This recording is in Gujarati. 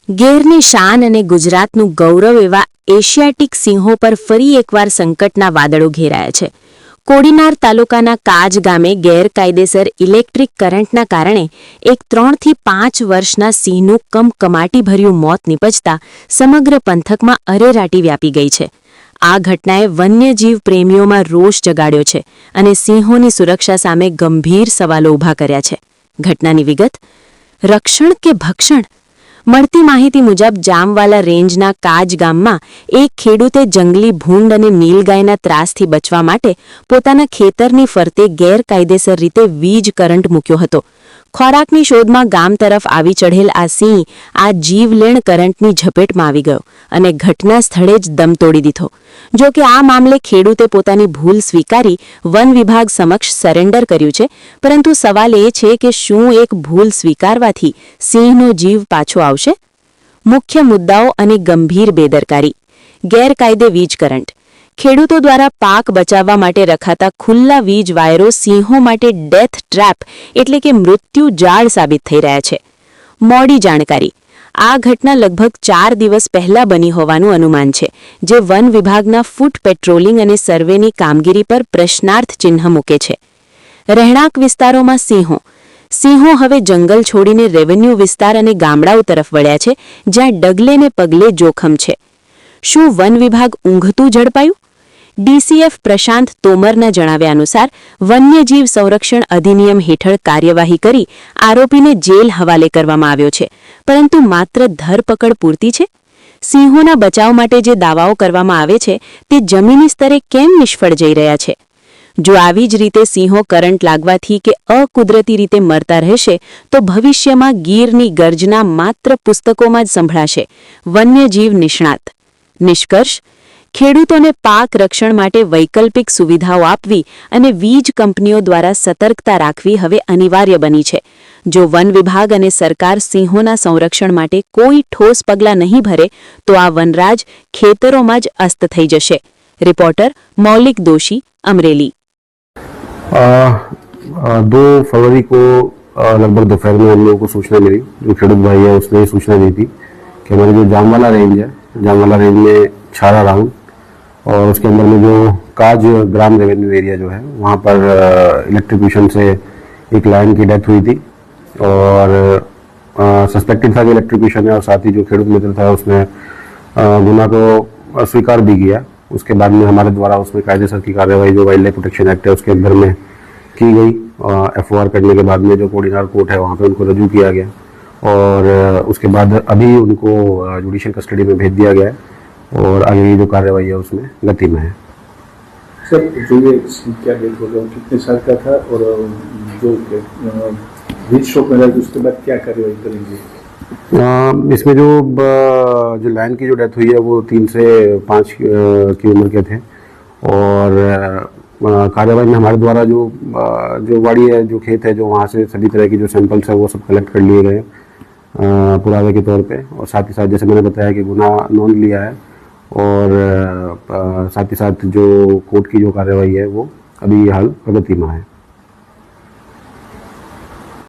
ગેરની શાન અને ગુજરાતનું ગૌરવ એવા એશિયાટિક સિંહો પર ફરી એકવાર સંકટના વાદળો ઘેરાયા છે. કોડીનાર તાલુકાના કાજ ગામે ગેરકાયદેસર ઇલેક્ટ્રિક કરંટના કારણે એક 3 થી 5 વર્ષના સિંહનું કમકમાટીભર્યું મોત નીપજતા સમગ્ર પંથકમાં અરેરાટી વ્યાપી ગઈ છે. આ ઘટનાએ વન્યજીવ પ્રેમીઓમાં રોષ જગાડ્યો છે અને સિંહોની સુરક્ષા સામે ગંભીર સવાલો ઊભા કર્યા છે. ઘટનાની વિગત. રક્ષણ કે ભક્ષણ? મળતી માહિતી મુજબ જામવાલા રેન્જના કાજ ગામમાં એક ખેડૂતે જંગલી ભૂંડ અને નીલગાયના ત્રાસથી બચવા માટે પોતાના ખેતરની ફરતે ગેરકાયદેસર રીતે વીજ કરંટ મૂક્યો હતો. ખોરાકની શોધમાં ગામ તરફ આવી ચઢેલ આ સિંહ આ જીવલેણ કરંટની ઝપેટમાં આવી ગયો અને ઘટના સ્થળે જ દમ તોડી દીધો. જો કે આ મામલે ખેડૂતે પોતાની ભૂલ સ્વીકારી વન વિભાગ સમક્ષ સરેન્ડર કર્યું છે, પરંતુ સવાલ એ છે કે શું એક ભૂલ સ્વીકારવાથી સિંહનો જીવ પાછો આવશે? મુખ્ય મુદ્દાઓ અને ગંભીર બેદરકારી. ગેરકાયદે વીજ કરંટ. ખેડૂતો દ્વારા પાક બચાવવા માટે રખાતા ખુલ્લા વીજ વાયરો સિંહો માટે ડેથ ટ્રેપ એટલે કે મૃત્યુ જાળ સાબિત થઈ રહ્યા છે. મોડી જાણકારી. આ ઘટના લગભગ 4 દિવસ પહેલા બની હોવાનું અનુમાન છે, જે વન વિભાગના ફૂટ પેટ્રોલિંગ અને સર્વેની કામગીરી પર પ્રશ્નાર્થ ચિહ્ન મૂકે છે. રહેણાંક વિસ્તારોમાં સિંહો. સિંહો હવે જંગલ છોડીને રેવન્યુ વિસ્તાર અને ગામડાઓ તરફ વળ્યા છે, જ્યાં ડગલે ને પગલે જોખમ છે. શું વન વિભાગ ઊંઘતું ઝડપાયું? ડીસીએફ પ્રશાંત તોમરના જણાવ્યા અનુસાર વન્યજીવ સંરક્ષણ અધિનિયમ હેઠળ કાર્યવાહી કરી આરોપીને જેલ હવાલે કરવામાં આવ્યો છે, પરંતુ માત્ર ધરપકડ પૂરતી છે? સિંહોના બચાવ માટે જે દાવાઓ કરવામાં આવે છે તે જમીની સ્તરે કેમ નિષ્ફળ જઈ રહ્યા છે? જો આવી જ રીતે સિંહો કરંટ લાગવાથી કે અકુદરતી રીતે મરતા રહેશે તો ભવિષ્યમાં ગીરની ગર્જના માત્ર પુસ્તકોમાં જ સંભળાશે. વન્યજીવ નિષ્ણાત. નિષ્કર્ષ. ખેડૂતોને પાક રક્ષણ માટે વૈકલ્પિક સુવિધાઓ આપવી અને વીજ કંપનીઓ દ્વારા સતર્કતા રાખવી હવે અનિવાર્ય બની છે. જો વન વિભાગ અને સરકાર સિંહોના સંરક્ષણ માટે કોઈ ઠોસ પગલાં નહીં ભરે તો આ વનરાજ ખેતરોમાં જ અસ્ત થઈ જશે. રિપોર્ટર મૌલિક દોશી, अमरेली. 2 फरवरी को लगभग दोपहर में हम लोगों को सूचना मिली. जो खेडूत भाई है उसने ये सूचना दी थी कि हमारी जो जामवाला रेंज है, जामवाला रेंज में छारा राउंड और उसके अंदर में जो काज ग्राम रेवेन्यू एरिया जो है वहाँ पर इलेक्ट्रिक्यूशन से एक लायन की डेथ हुई थी और सस्पेक्टेड था कि इलेक्ट्रिक्यूशन है और साथ ही जो खेडूत मित्र था उसने गुना को स्वीकार भी किया. उसके बाद में हमारे द्वारा उसमें कायदेसर की कार्रवाई जो वाइल्ड लाइफ प्रोटेक्शन एक्ट है उसके अंदर में की गई. एफओआर करने के बाद में जो कोडीनार कोर्ट है वहाँ पे उनको रजू किया गया और उसके बाद अभी उनको जुडिशियल कस्टडी में भेज दिया गया है और आगे की जो कार्रवाई है उसमें गति में है. सर, जो ये क्या डेट हो गया, कितने साल का था और जो बीच शॉप में लगा उसके बाद क्या कार्रवाई करेंगे? इसमें जो लायन की जो डेथ हुई है वो 3 से 5 की उम्र के थे और कार्रवाई में हमारे द्वारा जो वाड़ी है, जो खेत है, जो वहाँ से सभी तरह की जो सैंपल्स है वो सब कलेक्ट कर लिए गए पुरावे के तौर पे और साथ ही साथ जैसे मैंने बताया कि गुना नोंद लिया है और साथ ही साथ जो कोर्ट की जो कार्रवाई है वो अभी हाल प्रगति में है.